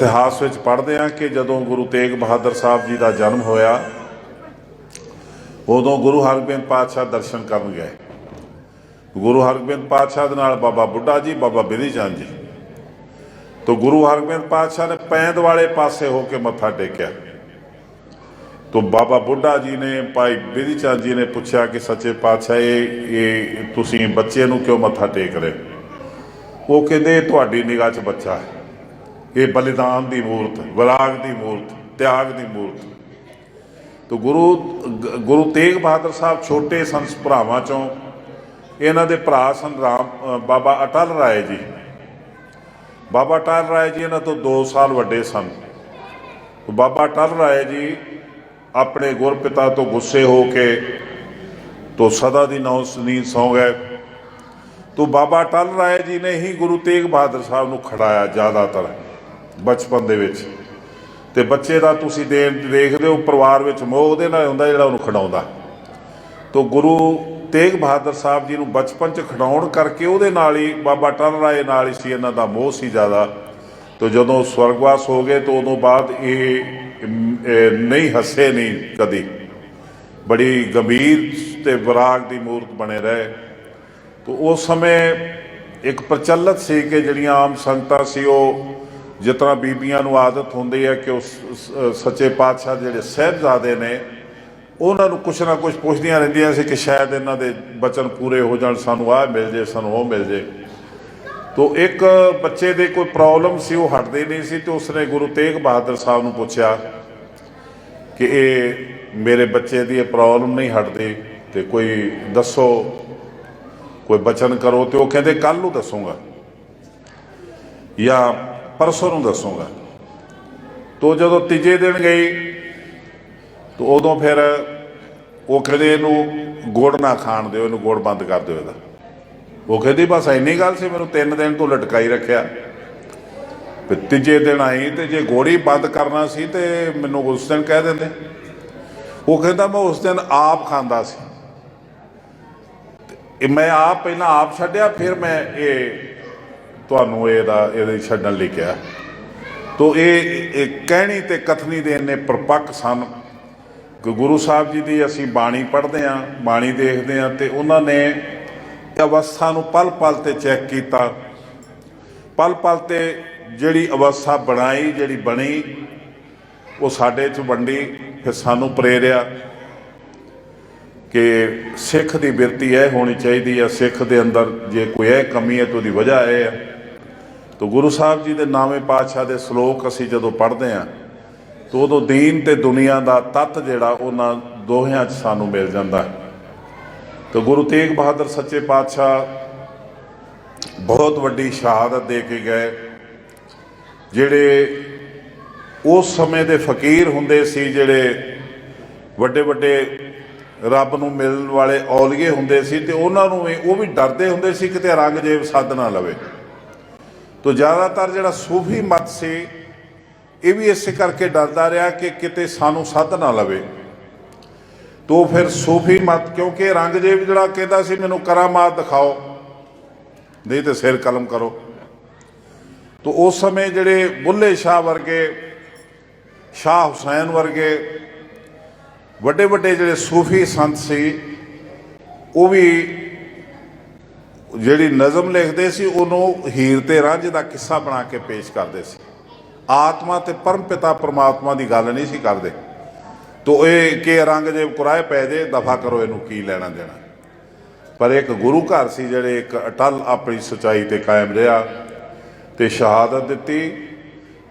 इतिहास में पढ़ते हैं कि जदों गुरु तेग बहादुर साहब जी का जन्म होया उदों गुरु हरगोबिंद पातशाह दर्शन कर गए। गुरु हरगोबिंद पातशाह दे नाल बाबा बुढ़ा जी, बाबा बिधि चंद जी। तो गुरु हरगोबिंद पातशाह ने पैंद वाले पासे होके मत्था टेकिया। तो बाबा बुढ़ा जी ने, भाई बिधि चंद जी ने पूछा कि सच्चे पातशाह ये तुसीं बच्चे नूं क्यों मत्था टेक रहे? वो कहते तुहाडी निगाह च बच्चा है, ये बलिदान की मूर्त, विराग की मूर्त, त्याग की मूर्त। तो गुरु तेग बहादुर साहब छोटे सन भरावां चों। इन्हां दे भरा सन बाबा अटल राय जी। बाबा अटल राय जी इन्हां तो 2 साल वड्डे सन। तो बाबा अटल राय जी अपने गुरपिता तो गुस्से हो के तो सदा दी नींद सौ गए। तो बाबा अटल राय जी ने ही गुरु तेग बहादुर साहब नूं खड़ाया ज़्यादातर बचपन दे विच। ते बच्चे का तुसीं देखदे हो परिवार विच मोह उहदे नाल हुंदा जिहड़ा उहनूं खिडाउंदा। तो गुरु तेग बहादुर साहब जी नूं बचपन च खिडाउण करके उहदे नाल ही बाबा अटल राय नाल ही सी इन्हां दा मोह सी ज़्यादा। तो जदों स्वर्गवास हो गए तो उदों बाद ये नहीं हसे नहीं कदी, बड़ी गंभीर ते विराग की मूर्त बने रहे। तो उस समय एक प्रचलित सी कि जिहड़ियां आम संगतां सी जिस तरह बीबियां नूं आदत होंदी है कि उस सच्चे पातशाह जिहड़े साहिबजादे ने उन्हां नूं कुछ ना कुछ पुछदियां रहिंदियां सी कि शायद इन्हां दे बचन पूरे हो जाण, सानूं आ मिल जे, सानूं वो मिल जे। तो एक बच्चे दे कोई प्रॉब्लम सी, वो हटदी नहीं सी। तो उसने गुरु तेग बहादुर साहब नूं पुछया कि ये मेरे बच्चे दी प्रॉब्लम नहीं हटदी, तो कोई दसो, कोई बचन करो। तो वो कहते कल नूं दसूंगा या परसों नूं दसूंगा। तो जदों तीजे दिन गई तो उदों फिर वो कहते इनू गुड़ ना खाण दिओ, इनू गुड़ बंद कर दिओ इहदा। वो कहती बस इन्नी गल सी, मैनूं 3 दिन तो लटकाई रखिया। फिर तीजे दिन आई तो जे गुड़ ही बंद करना सी तो मैनूं उस दिन कह देंदे। वो कहता मैं उस दिन आप खांदा सी, मैं आप पहला आप छड्डिया, फिर मैं ये तुहानूं इहदा छड्डण लई कहा। तो ये कहनी ते कथनी दे इन्ने परपक्क सन कि गुरु साहब जी की असीं बाणी पढ़ते हैं, बाणी देखते हैं, तो उन्होंने अवस्था नूं पल पल ते चैक किया। पल पल ते जिहड़ी अवस्था बनाई, जिहड़ी बनी, वो साडे च वंडी। फिर सानूं प्रेरिया कि सिख की बिरती यह होनी चाहिए है, सिख के अंदर जे कोई यह कमी है तो उसकी वजह यह है। तो गुरु साहब जी के नावें पातशाह के श्लोक असीं जदों पढ़ते हैं तो उदों दीन ते दुनिया का तत्त जिहड़ा उन्हां दोहियां च सानूं मिल जाता है। तो गुरु तेग बहादुर सच्चे पातशाह बहुत वड्डी शहादत दे के गए। जिहड़े उस समय के फकीर हुंदे सी, जिहड़े वड्डे वड्डे रब नूं मिलण वाले औलीए हुंदे सी, ते उन्हां नूं वो भी डरदे हुंदे सी किते औरंगजेब सद ना लवे। तो ज़्यादातर जिहड़ा सूफी मत सी ये भी इस करके डरदा रहा कि किते सानूं सद ना लवे। तो फिर सूफी मत, क्योंकि औरंगजेब जिहड़ा कहता सी मैनूं करामात दिखाओ, नहीं तो सिर कलम करो। तो उस समय जिहड़े बुल्ले शाह वर्गे, शाह हुसैन वर्गे वड्डे वड्डे जिहड़े सूफी संत सी, वो भी जिहड़ी नज़म लिखते सी उन्होंने हीर ते रांझे का किस्सा बना के पेश करते सी। आत्मा ते परम पिता परमात्मा की गल नहीं सी करते। तो ये कि औरंगजेब कुराए पै जे, दफा करो, इनू की लेना देना। पर एक गुरु घर से जिहड़े एक अटल अपनी सच्चाई ते कायम रहा ते शहादत दिती।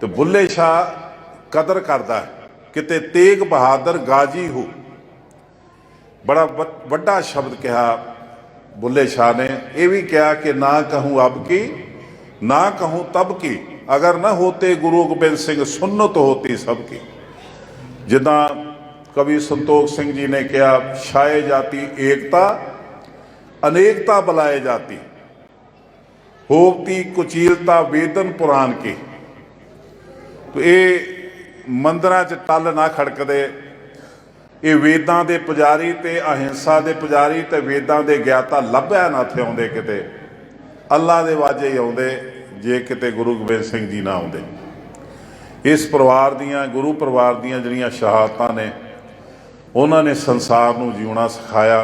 तो बुल्ले शाह कदर करदा है किते तेग बहादुर गाजी हो, बड़ा वड्डा शब्द कहा बुल्ले शाह ने। यह भी कहा कि ना कहूँ अब की, ना कहूँ तब की, अगर न होते गुरु गोबिंद सिंह सुन्नत होती सबकी। जिदा कवि संतोख सिंह जी ने कहा, छाए जाती एकता, अनेकता बुलाए जाती, होती कुचीलता वेदन पुराण की। तो ये मंदिरां च टल ना खड़कदे, ये वेदां दे पुजारी ते अहिंसा दे पुजारी ते वेदां दे ज्ञाता लभ्या ना थे आउंदे, किते अल्लाह दे वाजे ही आउंदे जे किते गुरु गोबिंद सिंह जी ना आउंदे। इस परिवार दियां, गुरु परिवार दियां जिहड़ियां शहादतां ने, उन्होंने संसार नूं जिउणा सिखाया।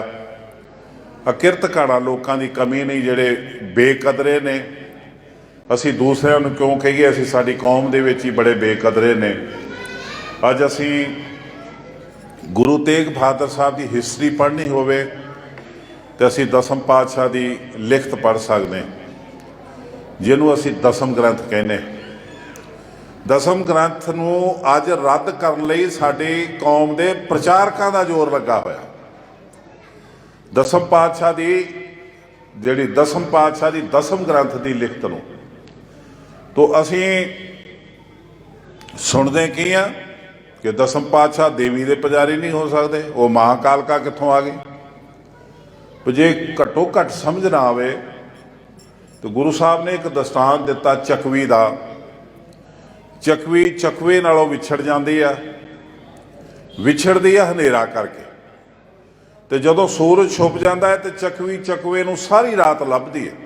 अकिरत घाड़ा लोगों की कमी नहीं जिहड़े बेकदरे ने। असी दूसरिਆਂ ਨੂੰ क्यों कहीए, असी साडी कौम दे विच ही बड़े बेकदरे ने। अज असी गुरु तेग बहादुर साहब की हिस्टरी पढ़नी होवे तो असी दसम पातशाह की लिखत पढ़ सकते, जिन्हों असी दसम ग्रंथ कहने। दसम ग्रंथ नूं अज रद्द करन लई साडी कौम दे प्रचारकां दा जोर लगा होया। दसम पातशाह की जिहड़ी दसम पातशाह की दसम ग्रंथ की लिखत नूं तो असी सुनते की हाँ कि दसम पातशाह देवी के पुजारी नहीं हो सकते, वो महाकालका कित्थों आ गई। तो जे घट्टो घट समझ ना आवे तो गुरु साहब ने एक दस्तान दिता चकवी का। चकवी चकवे नालों विछड़ जाती है, विछड़ती है हनेरा करके। तो जदों सूरज छुप जाता है तो चकवी चकवे नूं सारी रात लभदी है।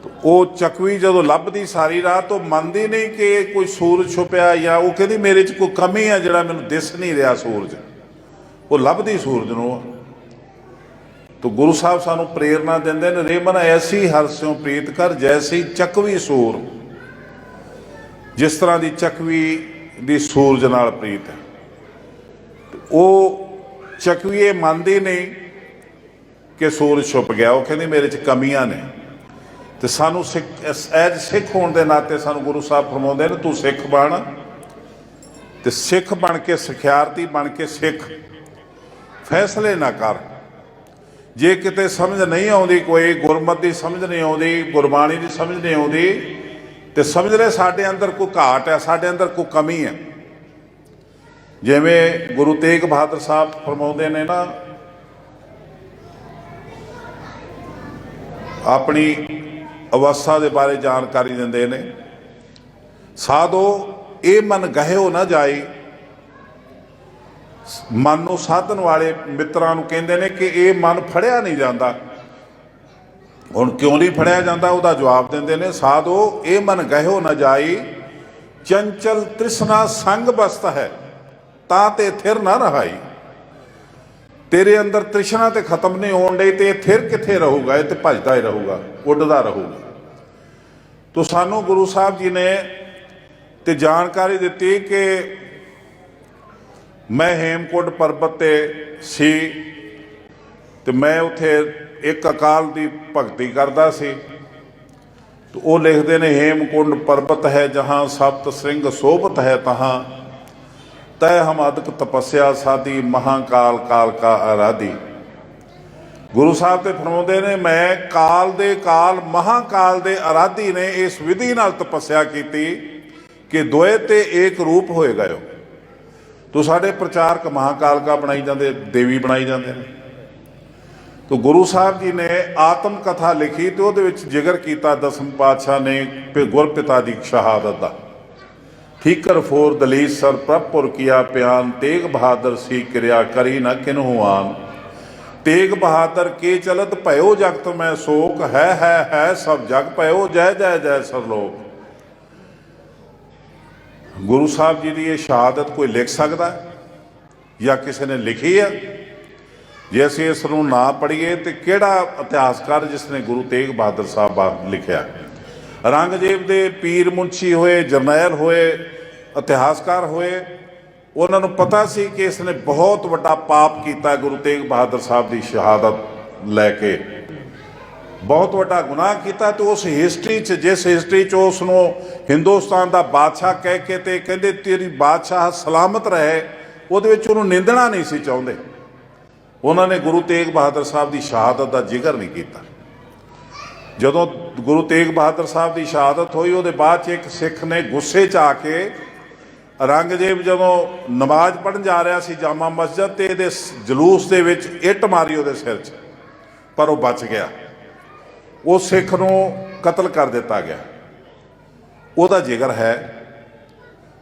तो वो चकवी जदों लभदी सारी रात तो मनदी नहीं कि कोई सूरज छुपया, या वो कहती मेरे च कोई कमी है जिहड़ा मैनूं दिस नहीं रहा सूरज, वो लभदी सूरज नूं। तो गुरु साहब सानूं प्रेरणा दिंदे ने, रे मन ऐसी हरस्यों प्रीत कर जैसी चकवी सूर। जिस तरह की चकवी दी सूरज नाल प्रीत है, वो चकवी ये मनदी नहीं कि सूरज छुप गया, वो कहती मेरे च कमियां ने। तो सानू सिख एज सिख होने के नाते सानू गुरु साहब फरमाउंदे ने, तू सिख बन, तो सिख बन के सिखियारती बन के सिख फैसले ना कर। जे किते समझ नहीं आउंदी, कोई गुरमत की समझ नहीं आउंदी, गुरबाणी की समझ नहीं आउंदी, तो समझ ले साडे अंदर कोई घाट है, साडे अंदर कोई कमी है। जिवें गुरु तेग बहादुर साहब फरमाउंदे ने ना, अपनी अवस्था के बारे जानकारी देंदे ने, साधो ये मन गहिओ ना जाई। मन नूं साधन वाले मित्रां नूं कहंदे ने कि ये मन फड़िया नहीं जाता। हुण क्यों नहीं फड़िया जाता, उसका जवाब देंदे ने, साधो ये मन गहिओ ना जाई, चंचल तृष्णा संग बसत है ताते थिर ना रहाई। तेरे अंदर तृष्णा तो खत्म नहीं होने डई, तो थिर कित्थे रहूगा, ये तो भजदा ही रहूगा, उड्डदा रहूगा। तो सानू गुरु साहब जी ने तो जानकारी दी कि मैं हेमकुंड पर्बत ते सी, तो मैं उत्थे एक अकाल की भगती करता सी। तो वो लिखते ने, हेमकुंड पर्बत है जहाँ सप्त श्रृंग शोभत है, तहाँ तय हम अदक तपस्या साधी महाकाल काल का आराधी। गुरु साहब ते फरमाउंदे ने, मैं काल दे काल महाकाल दे आराधी ने इस विधि नाल तपस्या की कि दोए ते एक रूप होए गए। तो साडे प्रचारक महाकाल का बनाई जाते, देवी बनाई जाते हैं। तो गुरु साहब जी ने आत्म कथा लिखी तो उहदे विच जिक्र किया दसम पातशाह ने गुरपिता की शहादत का। ठीकर फोर दलीस सर प्रभपुर किया प्यान, तेग बहादुर सी क्रिया करी न किन्हू आन। तेग बहादुर के चलत भयो जगत में शोक, है सब जग भयो जय जय जय सरलोक। गुरु साहब जी की ये शहादत कोई लिख सकता है या किसी ने लिखी है? जे असीं इस नूं ना पढ़ीए तो किहड़ा इतिहासकार जिसने गुरु तेग बहादुर साहब बारे लिखिया? औरंगजेब दे पीर मुंशी होए, जरनैल होए, इतिहासकार होए, उन्होंने पता सी कि इसने बहुत वड्डा पाप किया। गुरु तेग बहादुर साहब की शहादत लैके बहुत वड्डा गुनाह किया। तो उस हिस्टरी जिस हिस्टरी उसनों हिंदुस्तान का बादशाह कह के ते कहते तेरी बादशाह सलामत रहे, उन्होंने निंदना नहीं सी चाहते। उन्होंने गुरु तेग बहादुर साहब की शहादत का जिक्र नहीं किया। जदों गुरु तेग बहादुर साहब की शहादत हुई, वो बाद एक सिख ने गुस्से च आके औरंगजेब जदों नमाज पढ़न जा रहा सी जामा मस्जिद, तो ये जलूस के विच इट मारी वो सिर च, पर वह बच गया। वो सिख नूं कतल कर दिता गया, उसका जिक्र है,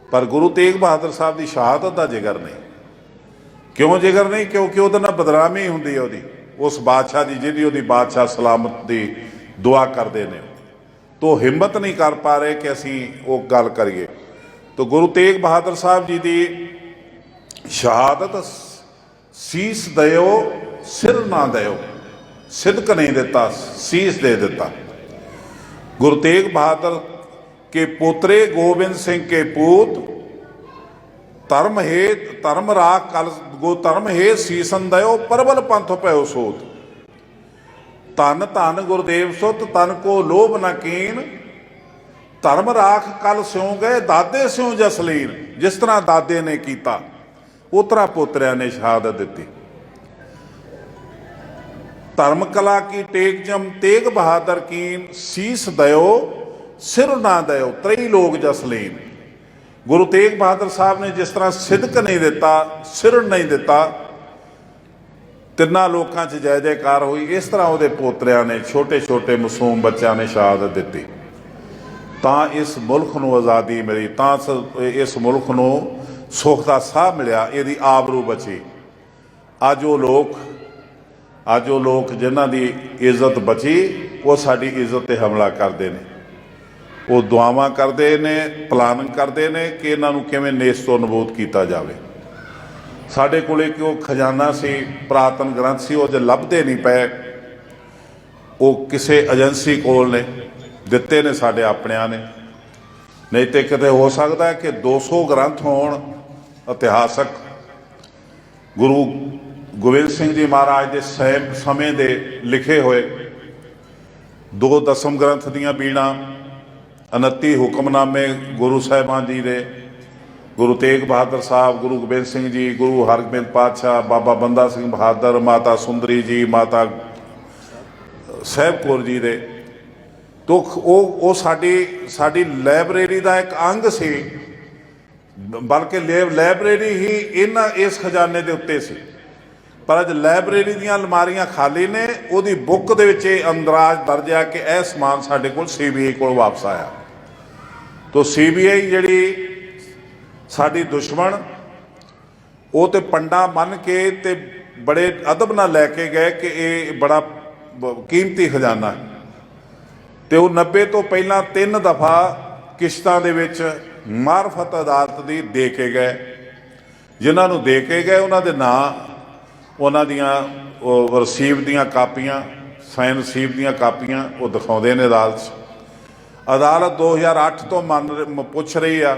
पर गुरु तेग बहादुर साहब की शहादत का जिक्र नहीं। क्यों जिक्र नहीं? क्योंकि वो बदनामी होंदी है उस बादशाह की, जिहदी उहदी बादशाह सलामत की दुआ करते हैं। तो हिम्मत नहीं कर पा रहे कि असी वो गल करिए। तो गुरु तेग बहादुर साहब जी की शहादत, सीस दयो सिर ना दयो, सिदक नहीं दिता, सीस दे दिता। गुरु तेग बहादुर के पोतरे गोबिंद सिंह के पूत, धर्म हेत धर्म राख कल गो धर्म हेत सीसन दयो, परबल पंथ पयो सोत। धन धन गुरुदेव सुत, तन को लोभ न कीन, धर्म राख कल स्यों गए, दादे स्यों जसलीन। जिस तरह दादे ने किया उस तरह पोतरिया ने शहादत दी। धर्म कला की टेक जम तेग बहादुर कीन, सीस दयो सिर ना दयो, त्रई लोग जसलीन। गुरु तेग बहादुर साहब ने जिस तरह सिदक नहीं दिता, सिर नहीं दिता, तिना लोगों च जय जयकार हुई, इस तरह वो पोतरिया ने, छोटे छोटे मासूम बच्चों ने शहादत दी। ਤਾਂ इस मुल्क ਨੂੰ आज़ादी मिली, ਤਾਂ इस मुल्क ਨੂੰ सुख का साह मिलिया, ਇਹਦੀ आबरू बची। ਅੱਜ ਉਹ ਲੋਕ ਜਿਨ੍ਹਾਂ ਦੀ ਇੱਜ਼ਤ ਬਚੀ ਉਹ ਸਾਡੀ ਇੱਜ਼ਤ ਤੇ ਹਮਲਾ ਕਰਦੇ ਨੇ, ਉਹ ਦੁਆਵਾਂ ਕਰਦੇ ਨੇ, ਪਲਾਨਿੰਗ ਕਰਦੇ ਨੇ ਕਿ ਇਹਨਾਂ ਨੂੰ ਕਿਵੇਂ ਨੇਸਤੋ ਨਬੂਦ ਕੀਤਾ ਜਾਵੇ। ਸਾਡੇ ਕੋਲੇ ਕਿ ਉਹ ਖਜ਼ਾਨਾ ਸੀ, ਪੁਰਾਤਨ ਗ੍ਰੰਥ ਸੀ, ਉਹ ਜੇ ਲੱਭਦੇ ਨਹੀਂ ਪਏ, ਉਹ ਕਿਸੇ ਏਜੰਸੀ ਕੋਲ ਨੇ ਦਿੱਤੇ ਨੇ, ਸਾਡੇ ਆਪਣਿਆਂ ਨੇ। ਨਹੀਂ ਤੇ ਕਿਤੇ ਹੋ ਸਕਦਾ ਕਿ 200 ਗ੍ਰੰਥ ਹੋਣ ਇਤਿਹਾਸਕ, ਗੁਰੂ ਗੋਬਿੰਦ ਸਿੰਘ ਜੀ ਮਹਾਰਾਜ ਦੇ ਸਮੇਂ ਦੇ ਲਿਖੇ ਹੋਏ 2 ਦਸਮ ਗ੍ਰੰਥ ਦੀਆਂ ਬੀੜਾਂ, 29 ਹੁਕਮਨਾਮੇ ਗੁਰੂ ਸਾਹਿਬਾਨ ਜੀ ਦੇ, ਗੁਰੂ ਤੇਗ ਬਹਾਦਰ ਸਾਹਿਬ, ਗੁਰੂ ਗੋਬਿੰਦ ਸਿੰਘ ਜੀ, ਗੁਰੂ ਹਰਗੋਬਿੰਦ ਪਾਤਸ਼ਾਹ, ਬਾਬਾ ਬੰਦਾ ਸਿੰਘ ਬਹਾਦਰ, ਮਾਤਾ ਸੁੰਦਰੀ ਜੀ, ਮਾਤਾ ਸਾਹਿਬ ਕੌਰ ਜੀ ਦੇ। तो वो साडी लाइब्रेरी का एक अंग सी, बल्कि लाइब्रेरी ही इस खजाने के उत्ते सी। पर अज लाइब्रेरी दी अलमारियां खाली ने, उहदी बुक दे विच अंदराज दर्ज आ कि यह समान साडे कोल CBI कोल वापस आया। तो CBI जिहड़ी साडी दुश्मन, वो तो पंडा मन के ते बड़े अदब नाल लैके गए कि ये बड़ा कीमती खजाना है। तो 90 तो पहला 3 दफ़ा किश्तां दे विच मार्फत अदालत दी दे के गए, जिन्होंने दे के गए उन्हों के नाम, उन्होंने रसीव दियाँ कापियाँ, साइन रसीव दियाँ कापियाँ वो दिखाते हैं अदालत। अदालत 2008 तो पूछ रही आ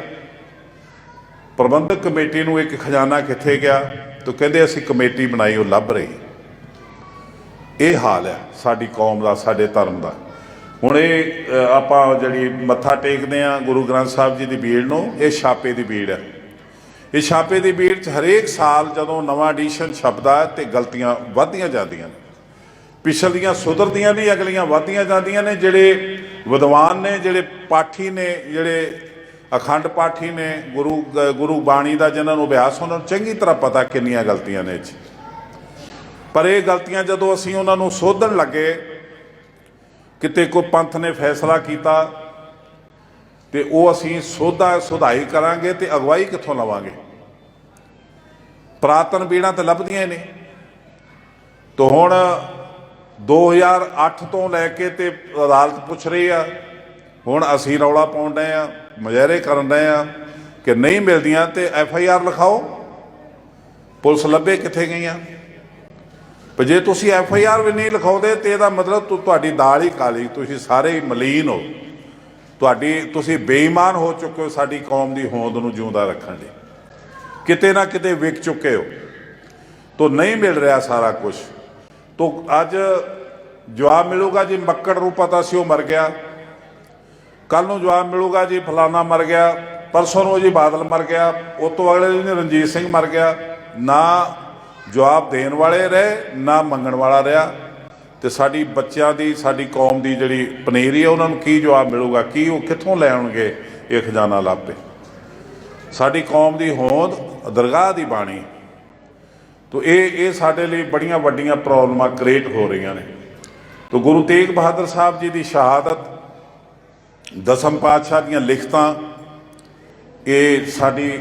प्रबंधक कमेटी नूं एक खजाना कित्थे गया, तो कहते असीं कमेटी बनाई, वो लभ रही। ये हाल है साडी कौम का, साडे धर्म का। ਹੁਣ ਇਹ ਆਪਾਂ ਜਿਹੜੀ ਮੱਥਾ ਟੇਕਦੇ ਹਾਂ ਗੁਰੂ ਗ੍ਰੰਥ ਸਾਹਿਬ ਜੀ ਦੀ ਬੀੜ ਨੂੰ, ਇਹ ਛਾਪੇ ਦੀ ਬੀੜ ਹੈ। ਇਹ ਛਾਪੇ ਦੀ ਬੀੜ 'ਚ ਹਰੇਕ ਸਾਲ ਜਦੋਂ ਨਵਾਂ ਐਡੀਸ਼ਨ ਛਪਦਾ ਹੈ ਤੇ ਗਲਤੀਆਂ ਵੱਧਦੀਆਂ ਜਾਂਦੀਆਂ ਨੇ, ਪਿਛਲੀਆਂ ਸੁਧਰਦੀਆਂ ਨਹੀਂ, ਅਗਲੀਆਂ ਵੱਧਦੀਆਂ ਜਾਂਦੀਆਂ ਨੇ। ਜਿਹੜੇ ਵਿਦਵਾਨ ਨੇ, ਜਿਹੜੇ ਪਾਠੀ ਨੇ, ਜਿਹੜੇ ਅਖੰਡ ਪਾਠੀ ਨੇ, ਗੁਰੂ ਬਾਣੀ ਦਾ ਜਿਨ੍ਹਾਂ ਨੂੰ ਅਭਿਆਸ, ਉਹਨਾਂ ਨੂੰ ਚੰਗੀ ਤਰ੍ਹਾਂ ਪਤਾ ਕਿੰਨੀਆਂ ਗਲਤੀਆਂ ਨੇ ਇਹ 'ਚ। ਪਰ ਇਹ ਗਲਤੀਆਂ ਜਦੋਂ ਅਸੀਂ ਉਹਨਾਂ ਨੂੰ ਸੋਧਣ ਲੱਗੇ, किते कोई पंथ ने फैसला किया तो वो असी सुधाई करांगे तो अगवाई कित्थों लवांगे। पुरातन बीड़ा तो लभदियां ने। तो हुण 2008 तो लैके ते अदालत पुछ रही आ, हुण असी रौला पाउण रहे हैं, मुजाहरे करन रहे हैं कि नहीं मिलदियां तो FIR लिखाओ, पुलिस लभे कित्थे गईयां। पर जे तुसी FIR भी नहीं लिखाउंदे तो यदा मतलब तुहाडी दाल ही काली, तुसी सारे ही मलीन हो, तुसी बेईमान हो चुके हो, साडी कौम की होंद नूं जिउंदा रखण लई किते ना किते विक चुके हो। तो नहीं मिल रहा सारा कुछ। तो अज जवाब मिलूगा जी मक्कड़ नूं पता सी वो मर गया, कल नूं जवाब मिलूगा जी फलाना मर गया, परसों नूं जी बादल मर गया, उस तो अगले दिन रणजीत सिंह मर गया। ना जवाब देने वाले रहे, ना मंगण वाला रहा। तो साडी बच्चों की, साडी कौम की जिहड़ी पनीरी है, उन्होंने की जवाब मिलूगा, की वो कित्थों लैणगे ये खजाना लापे। साडी कौम की होंद दरगाह की बाणी। तो ये साडे लई बड़ियां वड्डियां प्रॉब्लमां क्रिएट हो रही ने। तो गुरु तेग बहादुर साहब जी की शहादत, दसम पातशाह दीयां लिखतां, ये साडी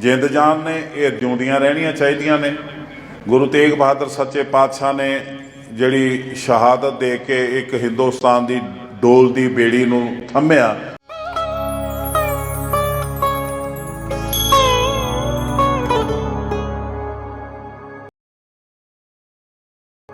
जिंद जान ने, ये जिउंदियां रहणियां चाहीदियां ने। गुरु तेग बहादुर सच्चे पातशाह ने जिहड़ी शहादत दे के एक हिंदुस्तान की ਡੋਲ ਦੀ ਬੇੜੀ ਨੂੰ ਥੰਮਿਆ